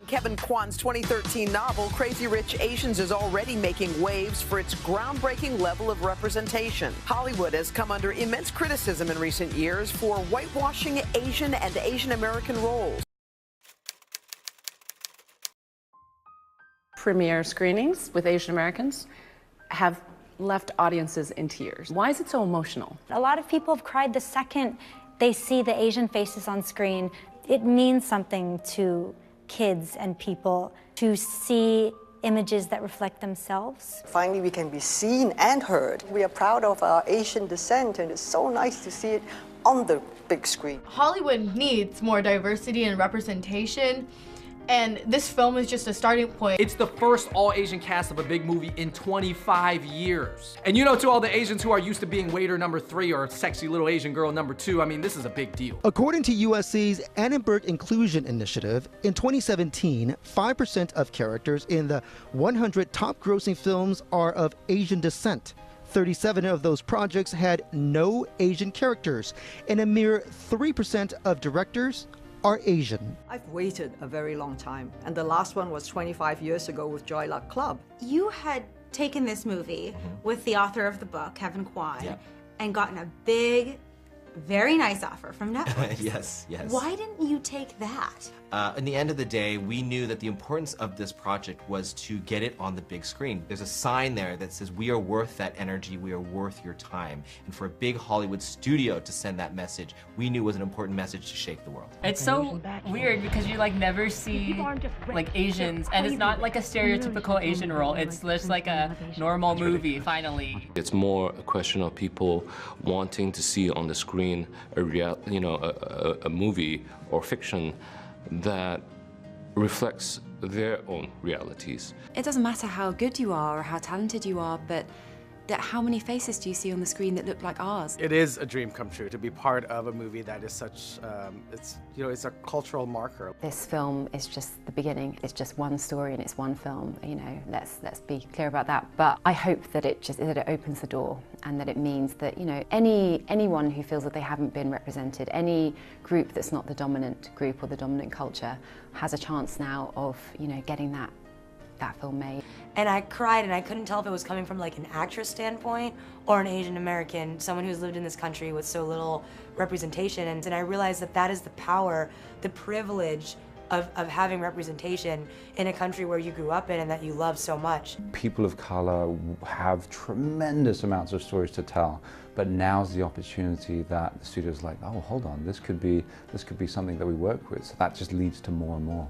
Kevin Kwan's 2013 novel, Crazy Rich Asians, is already making waves for its groundbreaking level of representation. Hollywood has come under immense criticism in recent years for whitewashing Asian and Asian American roles. Premiere screenings with Asian Americans have left audiences in tears. Why is it so emotional? A lot of people have cried the second they see the Asian faces on screen. It means something to kids and people to see images that reflect themselves. Finally, we can be seen and heard. We are proud of our Asian descent, and it's so nice to see it on the big screen. Hollywood needs more diversity and representation, and this film is just a starting point. It's the first all-Asian cast of a big movie in 25 years. And you know, to all the Asians who are used to being waiter number 3 or sexy little Asian girl number 2, I mean, this is a big deal. According to USC's Annenberg Inclusion Initiative, in 2017, 5% of characters in the 100 top grossing films are of Asian descent. 37 of those projects had no Asian characters, and a mere 3% of directors are Asian. I've waited a very long time, and the last one was 25 years ago with Joy Luck Club. You had taken this movie with the author of the book, Kevin Kwan, and gotten a big, very nice offer from Netflix. Yes. Why didn't you take that? In the end of the day, we knew that the importance of this project was to get it on the big screen. There's a sign there that says, we are worth that energy, we are worth your time. And for a big Hollywood studio to send that message, we knew was an important message to shake the world. It's so weird because you like never see like Asians, and it's not like a stereotypical Asian role. It's just like a normal movie, finally. It's more a question of people wanting to see on the screen a movie or fiction that reflects their own realities. It doesn't matter how good you are or how talented you are, but how many faces do you see on the screen that look like ours? It is a dream come true to be part of a movie that is such, it's a cultural marker. This film is just the beginning. It's just one story and it's one film. You know, let's be clear about that. But I hope that it opens the door, and that it means that anyone who feels that they haven't been represented, any group that's not the dominant group or the dominant culture, has a chance now of getting that film made. And I cried, and I couldn't tell if it was coming from like an actress standpoint or an Asian American, someone who's lived in this country with so little representation. And I realized that is the power, the privilege of having representation in a country where you grew up in and that you love so much. People of color have tremendous amounts of stories to tell, but now's the opportunity that the studio's like, oh, hold on, this could be something that we work with. So that just leads to more and more.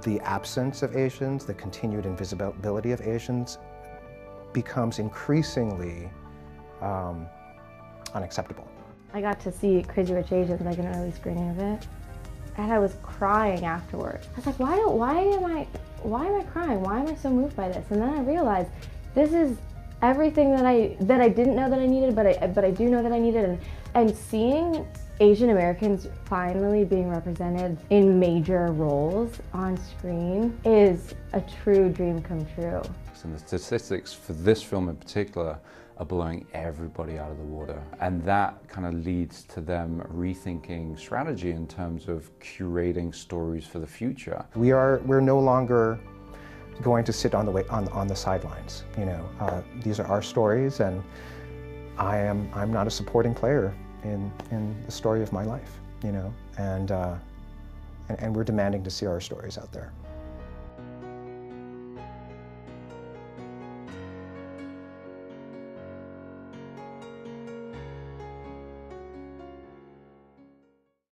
The absence of Asians, the continued invisibility of Asians becomes increasingly unacceptable. I got to see Crazy Rich Asians, like an early screening of it, and I was crying afterwards. I was like, why am I crying? Why am I so moved by this? And then I realized this is everything that I didn't know that I needed, but I do know that I needed, and seeing Asian Americans finally being represented in major roles on screen is a true dream come true. And the statistics for this film in particular are blowing everybody out of the water. And that kind of leads to them rethinking strategy in terms of curating stories for the future. We're no longer going to sit on the sidelines. These are our stories, and I'm not a supporting player in the story of my life, and we're demanding to see our stories out there.